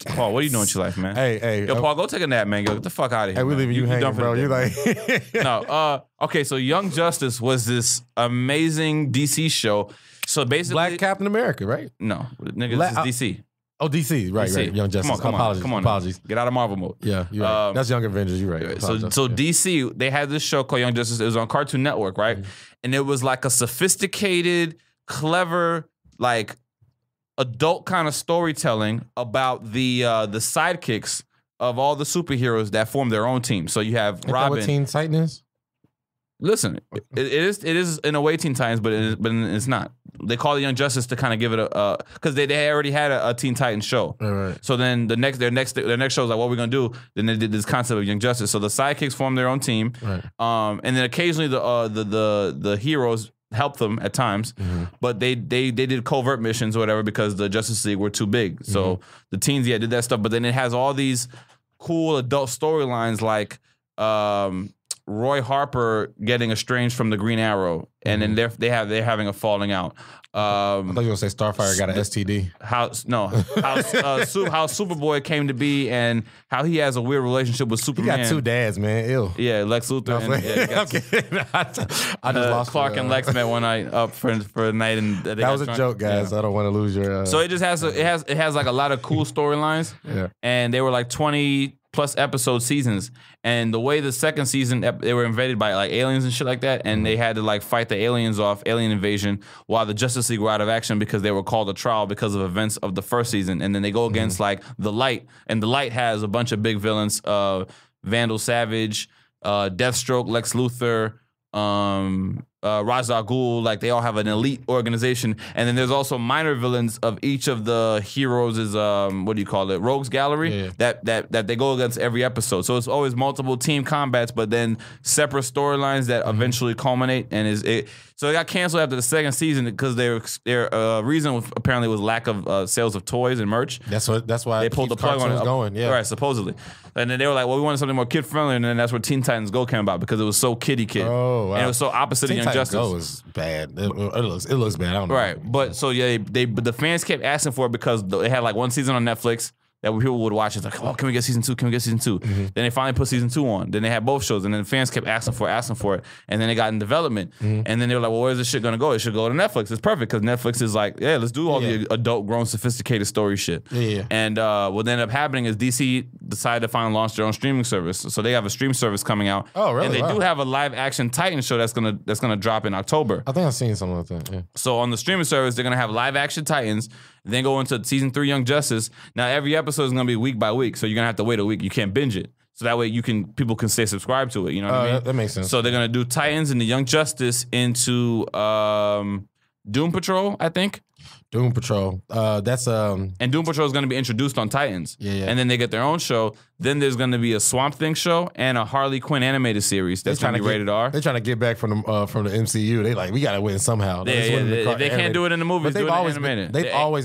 Paul, what are you doing with your life, man? Hey. Yo, Paul, go take a nap, man. Get the fuck out of here. Hey, we leaving you hanging, bro. You like... No. Okay, so Young Justice was this amazing DC show. So basically... Black Captain America, right? No. Nigga, this is DC. Oh, DC. Right. Young Justice. Come on. Apologies. Get out of Marvel mode. Yeah, you're right. That's Young Avengers. You're right. So DC, they had this show called Young Justice. It was on Cartoon Network, right? Mm-hmm. And it was like a sophisticated, clever, like adult kind of storytelling about the sidekicks of all the superheroes that form their own team. So you have Robin. What Teen Titan is? Listen, it is in a way Teen Titans, but it's not. They call it Young Justice to kind of give it a because they already had a Teen Titans show. Right. So then their next show is like, what are we gonna do? Then they did this concept of Young Justice. So the sidekicks form their own team, right. And then occasionally the heroes help them at times, but they did covert missions or whatever because the Justice League were too big. So the teens did that stuff, but then it has all these cool adult storylines like. Roy Harper getting estranged from the Green Arrow, and then they're having a falling out. I thought you were gonna say Starfire got an STD. How Superboy came to be, and how he has a weird relationship with Superman. He got two dads, man. Ew. Yeah, Lex Luthor. I just lost Clark and Lex met one night up for a night, and that was a joke, guys. Yeah. I don't want to lose your. So it just has like a lot of cool storylines. Yeah, and they were like 20+ plus episode seasons. And the way the second season, they were invaded by like aliens and shit like that, and they had to like fight the aliens off, alien invasion, while the Justice League were out of action because they were called to trial because of events of the first season. And then they go against like the Light, and the Light has a bunch of big villains: Vandal Savage, Deathstroke, Lex Luthor, Ra's al Ghul. Like they all have an elite organization, and then there's also minor villains of each of the heroes' what do you call it, rogues gallery, that they go against every episode. So it's always multiple team combats, but then separate storylines that eventually culminate. And so it got canceled after the second season because their reason apparently was lack of sales of toys and merch. That's why they pulled the plug on it. Going, right, supposedly. And then they were like, well, we wanted something more kid friendly, and then that's where Teen Titans Go came about because it was so kiddie kid. Oh, wow. And it was so opposite of Young Justice. Go is bad. It looks bad. I don't know. Right, but so yeah, but the fans kept asking for it because they had like one season on Netflix that people would watch. It's like, oh, can we get season 2? Can we get season 2? Then they finally put season 2 on. Then they had both shows, and then the fans kept asking for it, and then it got in development. And then they were like, well, where's this shit gonna go? It should go to Netflix. It's perfect because Netflix is like, yeah, let's do all the adult, grown, sophisticated story shit. And what ended up happening is DC decided to finally launch their own streaming service. So they have a stream service coming out. Oh, really? And they do have a live action Titan show that's gonna drop in October. I think I've seen something like that. Yeah. So on the streaming service, they're gonna have live action Titans, then go into season 3 Young Justice. Now every episode is gonna be week by week, so you're gonna have to wait a week. You can't binge it, so that way people can stay subscribed to it. You know what I mean? That makes sense. So they're gonna do Titans and the Young Justice into Doom Patrol, I think. Doom Patrol. That's And Doom Patrol is going to be introduced on Titans. Yeah. And then they get their own show. Then there's going to be a Swamp Thing show and a Harley Quinn animated series that's going to be rated R. They're trying to get back from the MCU. They like, we got to win somehow. They can't do it in the movies. But they've always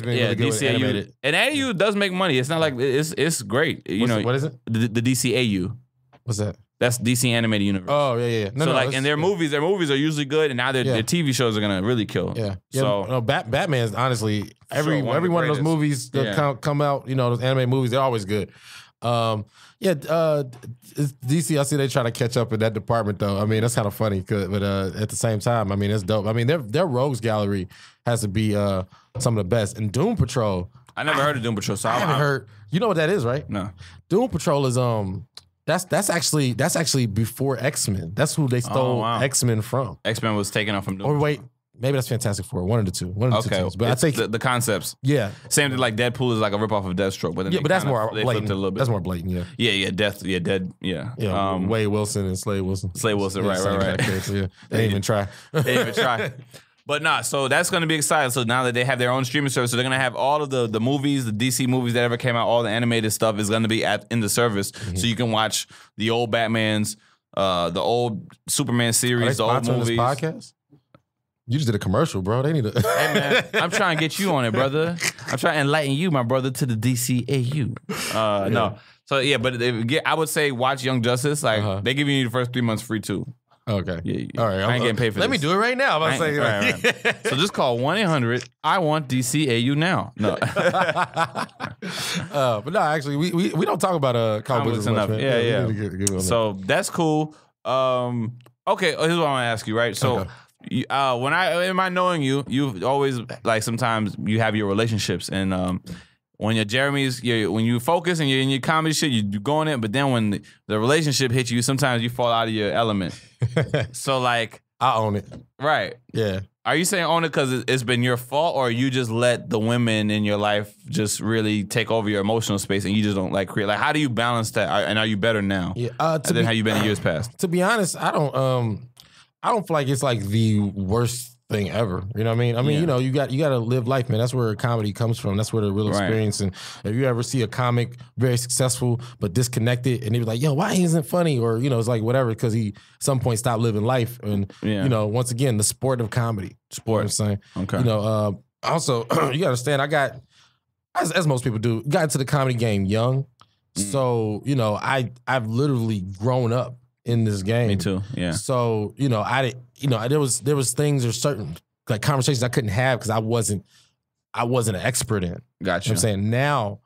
been really good with animated. And AU does make money. It's not like it's great. What is it? The DCAU. What's that? That's DC Animated Universe. Oh yeah. And their movies are usually good, and now their TV shows are gonna really kill. Yeah. So Batman's honestly every one of those movies that come out, those animated movies, they're always good. It's DC. I see they try to catch up in that department though. I mean, that's kind of funny, but at the same time, I mean, it's dope. I mean, their rogues gallery has to be some of the best. And Doom Patrol. I never heard of Doom Patrol. So I haven't heard. You know what that is, right? No. Doom Patrol is That's actually before X-Men. That's who they stole X-Men from. X-Men was taken off from Doom. Or wait, maybe that's Fantastic Four. One of the two. One of the two teams. But I think the concepts. Yeah. Same thing like Deadpool is like a ripoff of Deathstroke, but then but that's more they blatant. flipped it a little bit. That's more blatant. Yeah. Dead. Yeah. Wade Wilson and Slade Wilson. Right. They didn't even try. But nah, so that's going to be exciting. So now that they have their own streaming service, so they're going to have all of the movies, the DC movies that ever came out, all the animated stuff is going to be in the service. So you can watch the old Batmans, the old Superman series, the old movies. This podcast? You just did a commercial, bro. They need to. Hey, man, I'm trying to get you on it, brother. I'm trying to enlighten you, my brother, to the DCAU. No. So, yeah, but I would say watch Young Justice. Like, they give you the first 3 months free, too. Okay. Yeah. All right. I ain't getting paid for Let this. me do it right now. I'm saying. Right. So just call 1-800-I-WANT-DCAU now. No. But no, actually, we don't talk about comic books enough. Man. Yeah. So that's cool. Okay, here's what I want to ask you, right? So in my knowing you, you've always like sometimes you have your relationships and when when you focus and you're in your comedy shit, you go on it, but then when the relationship hits you, sometimes you fall out of your element. So like I own it. Right. Yeah. Are you saying own it because it's been your fault, or you just let the women in your life just really take over your emotional space and you just don't like create? Like, how do you balance that? And are you better now? Yeah. Than how you been in years past? To be honest, I don't feel like it's like the worst thing ever. You know what I mean? You got to live life, man. That's where comedy comes from. That's where the real experience. And if you ever see a comic very successful but disconnected, and they be like, "Yo, why isn't it funny?" Or it's like whatever, because he at some point stopped living life. And once again, the sport of comedy. You know what I'm saying? Okay. Also, you got to understand, I got as most people do, got into the comedy game young. So I've literally grown up in this game. Me too. Yeah. So there was things or certain like conversations I couldn't have because I wasn't an expert in. Gotcha. You know what I'm saying now,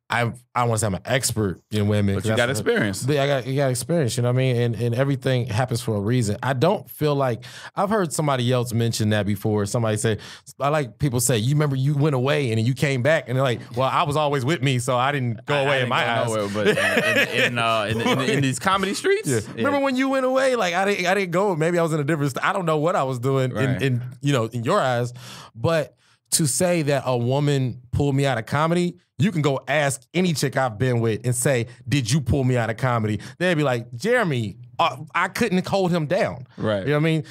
I want to say I'm an expert in women. But you got experience. You got experience, you know what I mean? And everything happens for a reason. I don't feel like, I've heard somebody else mention that before. Somebody say, I like people say, you remember you went away and then you came back and they're like, well, I was always with me, so I didn't go away in my eyes. Nowhere, but in these comedy streets? Yeah. Remember when you went away? Like I didn't go. Maybe I was in a different, I don't know what I was doing in your eyes. But to say that a woman pulled me out of comedy, you can go ask any chick I've been with and say, did you pull me out of comedy? They'd be like, Jeremy, I couldn't hold him down. Right. You know what I mean?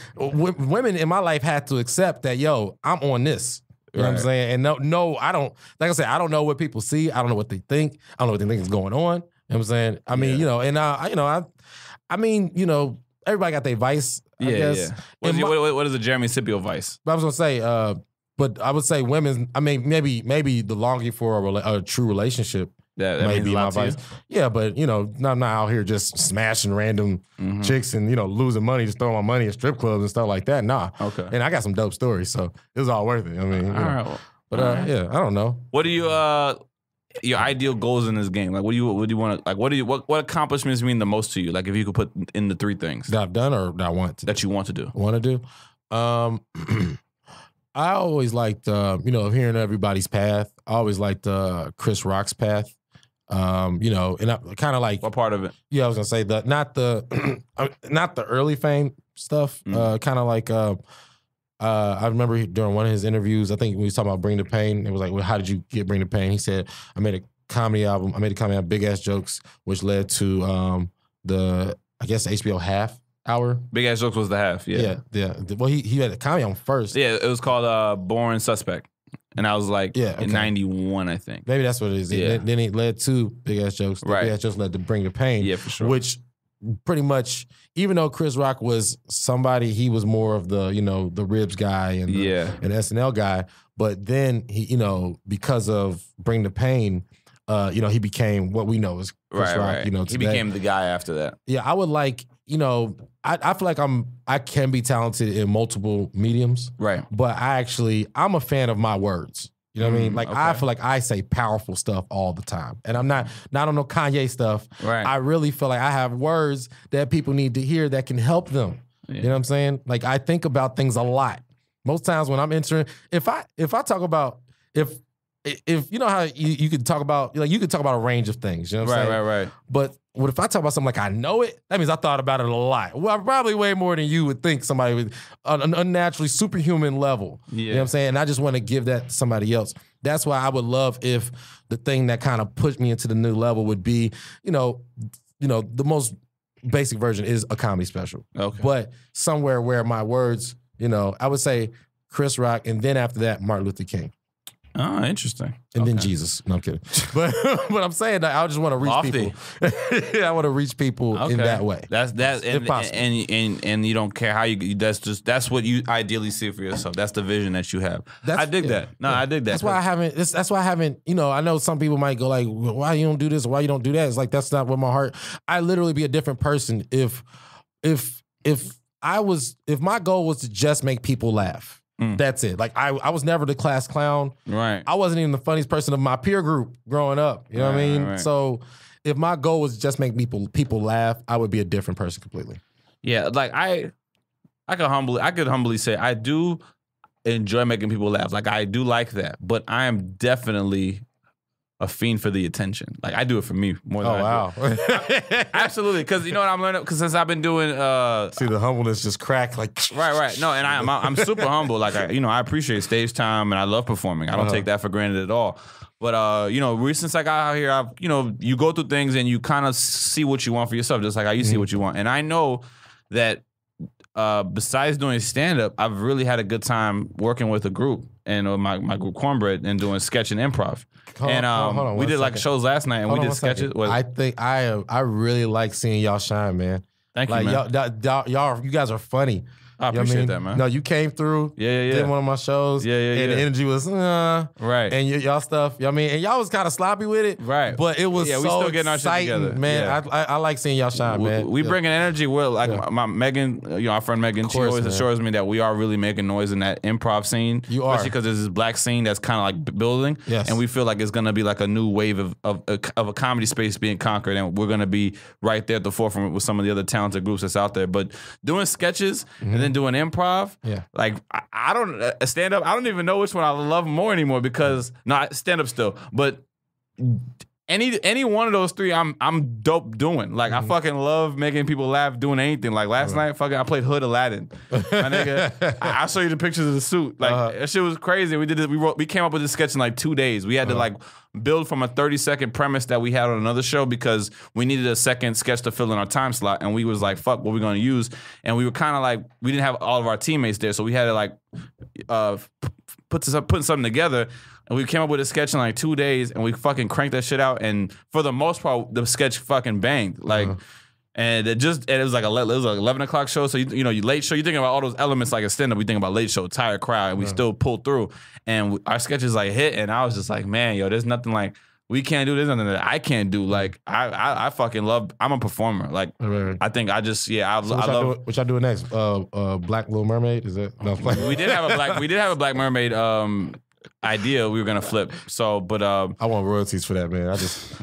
Women in my life had to accept that, yo, I'm on this. You know what I'm saying? And no, I don't, like I said, I don't know what people see. I don't know what they think. I don't know what they think is going on. You know what I'm saying? I mean, I mean, everybody got their vice, I guess. Yeah. What is a Jeremy Scippio vice? I was going to say, but I would say women, I mean, maybe the longing for a true relationship may be my vice. Yeah, but, I'm not out here just smashing random chicks and, losing money, just throwing my money at strip clubs and stuff like that. Nah. Okay. And I got some dope stories, so it was all worth it. I mean, yeah, I don't know. What do you, your ideal goals in this game? Like, what do you want to, like, what accomplishments mean the most to you? Like, if you could put in the 3 things. That I've done or that I want to? That you want to do. Want to do? I always liked, hearing everybody's path. I always liked Chris Rock's path. And I kind of like. What part of it? Yeah, I was gonna say not the early fame stuff. Kind of like I remember during one of his interviews, I think when he was talking about Bring the Pain, it was like, well, how did you get Bring the Pain? He said, I made a comedy album. I made a comedy album, Big Ass Jokes, which led to the HBO Half Hour. Big Ass Jokes was the half, yeah. Well, he had a comedy album first. Yeah, it was called Born Suspect. And I was like, in 91, I think. Maybe that's what it is. Yeah. Then it led to Big Ass Jokes. Big Ass Jokes led to Bring the Pain. Yeah, for sure. Which pretty much, even though Chris Rock was somebody, he was more of the, the Ribs guy and the SNL guy. But then he, because of Bring the Pain, he became what we know as Chris Rock. Right. He became the guy after that. Yeah, I would like, I feel like I can be talented in multiple mediums. Right. But I'm a fan of my words. You know what I mean? Like, I feel like I say powerful stuff all the time. And I'm not on no Kanye stuff. Right. I really feel like I have words that people need to hear that can help them. Yeah. You know what I'm saying? Like, I think about things a lot. Most times when I'm entering, if I talk about, if you know how you could talk about, like, you could talk about a range of things, you know what I'm saying? Right. But what if I talk about something like I know it? That means I thought about it a lot. Well, probably way more than you would think, somebody with an unnaturally superhuman level. Yeah. You know what I'm saying? And I just want to give that to somebody else. That's why I would love if the thing that kind of pushed me into the new level would be, the most basic version is a comedy special. Okay. But somewhere where my words, I would say Chris Rock, and then after that, Martin Luther King. Oh, interesting. And then Jesus. No, I'm kidding. But I'm saying that I just want to reach people. I want to reach people in that way. That's if possible. And you don't care how you. That's what you ideally see for yourself. That's the vision that you have. I dig that. No, I dig that. That's why I haven't. That's why I haven't. I know some people might go like, "Why you don't do this? Or why you don't do that?" It's like that's not what my heart. I literally be a different person if my goal was to just make people laugh. That's it. Like I was never the class clown. Right. I wasn't even the funniest person of my peer group growing up. You know what I mean? Right. So if my goal was just make people laugh, I would be a different person completely. Yeah, like I could humbly say I do enjoy making people laugh. Like I do like that, but I am definitely a fiend for the attention. Like I do it for me more than I do. Absolutely, because you know what I'm learning. Because since I've been doing, see the humbleness just crack like right. No, and I'm super humble. Like I appreciate stage time and I love performing. I don't take that for granted at all. But since I got out here, you go through things and you kind of see what you want for yourself, just like how you see what you want. And I know that besides doing stand up, I've really had a good time working with a group and my group Cornbread and doing sketch and improv. Hold on we did like shows last night and we did sketches. I think I really like seeing y'all shine, man. Thank you, man. Y'all, you guys are funny. I appreciate that, man. No, you came through. Yeah. Did one of my shows. Yeah. And the energy was, right. And y'all stuff, you know what I mean? And y'all was kind of sloppy with it. Right. But it was we so still getting our shit exciting, together. man. Yeah. I like seeing y'all shine, man. We bringing energy. Well, like my Megan, our friend Megan, she always assures me that we are really making noise in that improv scene. You are. Especially because there's this black scene that's kind of like building. Yes. And we feel like it's going to be like a new wave of a comedy space being conquered. And we're going to be right there at the forefront with some of the other talented groups that's out there. But doing sketches and then doing improv, like I don't stand up. I don't even know which one I love more anymore because stand up still, but any one of those three, I'm dope doing. Like I fucking love making people laugh doing anything. Like last night, I played Hood Aladdin. My nigga, I'll show you the pictures of the suit. Like that shit was crazy. We did this. We came up with this sketch in like 2 days. We had to like build from a 30-second premise that we had on another show because we needed a second sketch to fill in our time slot. And we was like, fuck, what we gonna use? And we were kind of like, we didn't have all of our teammates there, so we had to like putting something together. And we came up with a sketch in like 2 days, and we fucking cranked that shit out. And for the most part, the sketch fucking banged. Like, and it was like 11 o'clock show. So you late show. You think about all those elements like a stand up. We think about late show, tired crowd, and we still pulled through. And our sketches like hit, and I was just like, man, yo, there's nothing like we can't do. There's nothing that I can't do. Like I fucking love. I'm a performer. Like I think I just I love. What y'all doing next? Black Little Mermaid? Is that? No, we did have a Black Mermaid. Idea we were gonna flip. So, but I want royalties for that, man. I just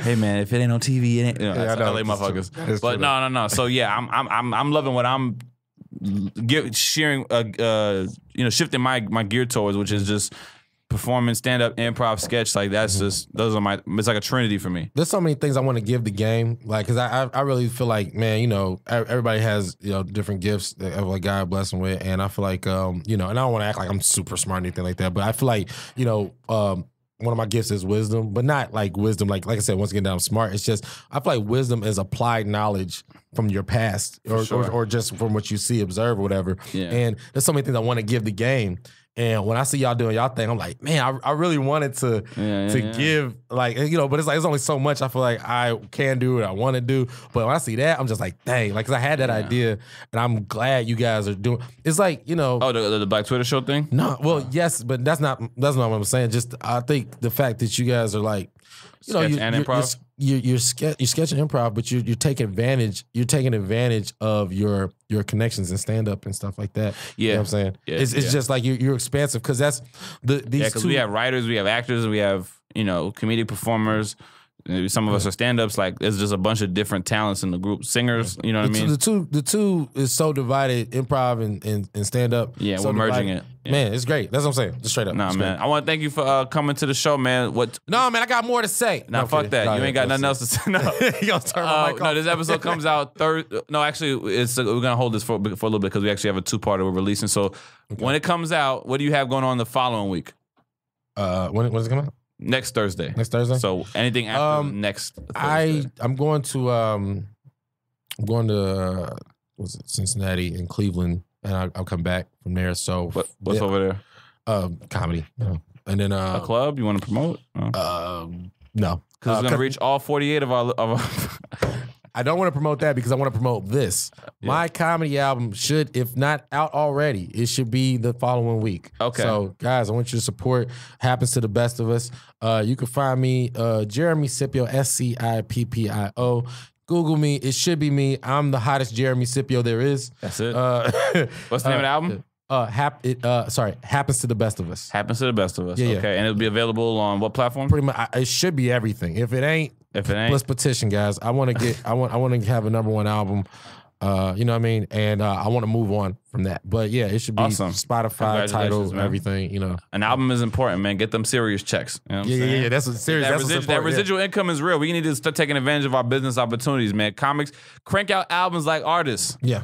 hey man, if it ain't on TV, it ain't. That's LA motherfuckers. But no. So yeah, I'm loving what I'm sharing. Shifting my gear towards, which is just performance, stand up, improv, sketch. Like that's just it's like a trinity for me. There's so many things I want to give the game, like because I really feel like, man, everybody has different gifts that like God bless them with, and I feel like and I don't want to act like I'm super smart or anything like that, but I feel like one of my gifts is wisdom, but not like wisdom like I said, once again, that I'm smart. It's just I feel like wisdom is applied knowledge from your past or just from what you see, observe, or whatever. Yeah. And there's so many things I want to give the game. And when I see y'all doing y'all thing, I'm like, man, I really wanted to give, like, but it's like, it's only so much I feel like I can do, I want to do. But when I see that, I'm just like, dang, like, because I had that idea, and I'm glad you guys are doing. It's like, Oh, the Black Twitter show thing? No, well, yes, but that's not what I'm saying. Just I think the fact that you guys are like, you're sketching improv, but you're taking advantage. You're taking advantage of your connections and stand up and stuff like that. Yeah, you know what I'm saying. Yeah, it's just like you're expansive because that's these two. We have writers, we have actors, we have comedic performers. Maybe some of us are stand-ups. Like there's just a bunch of different talents in the group. Singers, you know what I mean? The two is so divided, improv and stand-up. Yeah, so we're merging it. Yeah. Man, it's great. That's what I'm saying. Just straight up. Nah, man. Great. I want to thank you for coming to the show, man. No, man, I got more to say. Nah, fuck that. You ain't got nothing else to say. No. You gonna turn my mic off. No, this episode comes out Thursday. No, actually, we're gonna hold this for a little bit because we actually have a 2-parter we're releasing. So when it comes out, what do you have going on the following week? When does it come out? Next Thursday. Next Thursday. So anything after next Thursday? I'm going to was it Cincinnati and Cleveland, and I'll come back from there. So what's over there? Comedy. And then a club you want to promote? No, because it's gonna reach all 48 of our. I don't want to promote that because I want to promote this. Yeah. My comedy album should, if not out already, it should be the following week. Okay. So, guys, I want you to support Happens to the Best of Us. You can find me, Jeremy Scippio, Scippio. Google me. It should be me. I'm the hottest Jeremy Scippio there is. That's it. What's the name of the album? Happens to the Best of Us. Happens to the Best of Us. Yeah, okay, and it'll be available on what platform? Pretty much, it should be everything. If it ain't, let's petition, guys. I want to I want to have a #1 album. You know what I mean? And I want to move on from that. But yeah, it should be awesome. Spotify, title, everything. An album is important, man. Get them serious checks. You know what I'm saying? Yeah. That's what serious. That residual income is real. We need to start taking advantage of our business opportunities, man. Comics, crank out albums like artists. Yeah.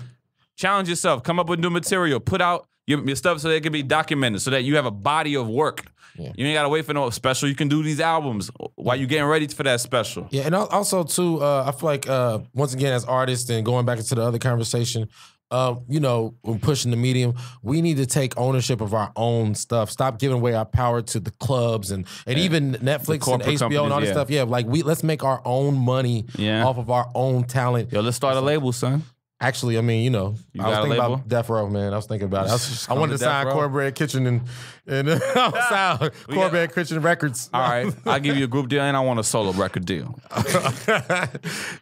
Challenge yourself. Come up with new material. Put out your stuff so that it can be documented, so that you have a body of work. Yeah. You ain't gotta wait for no special. You can do these albums while you're getting ready for that special. Yeah, and also too, I feel like once again as artists and going back into the other conversation, when pushing the medium, we need to take ownership of our own stuff. Stop giving away our power to the clubs and even Netflix and HBO and all this stuff. Yeah, like let's make our own money off of our own talent. Yo, let's start a label, son. Actually, I mean, you know, I was got a thinking label? about Death Row, man. I was thinking about it. I wanted to Death sign Row? Cornbread Kitchen and sound Cornbread Kitchen Records. All right, I'll give you a group deal, and I want a solo record deal.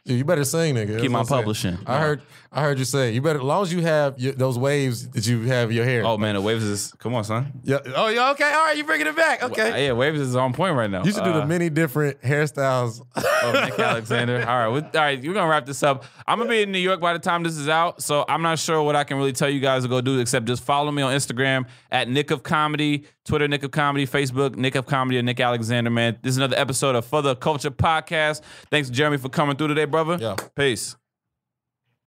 Dude, you better sing, nigga. Keep my That's what I'm publishing. saying. I heard you say you better, as long as you have those waves that you have in your hair. Oh man, the waves is come on, son. Yeah. Oh, yeah. Okay. All right. You bringing it back. Okay. Yeah, waves is on point right now. You should do the many different hairstyles. Of Nick Alexander. All right, we're gonna wrap this up. I'm gonna be in New York by the time this is out, so I'm not sure what I can really tell you guys to go do except just follow me on Instagram at Nick of Comedy, Twitter Nick of Comedy, Facebook Nick of Comedy or Nick Alexander. Man, this is another episode of For the Culture Podcast. Thanks, Jeremy, for coming through today, brother. Yeah. Peace.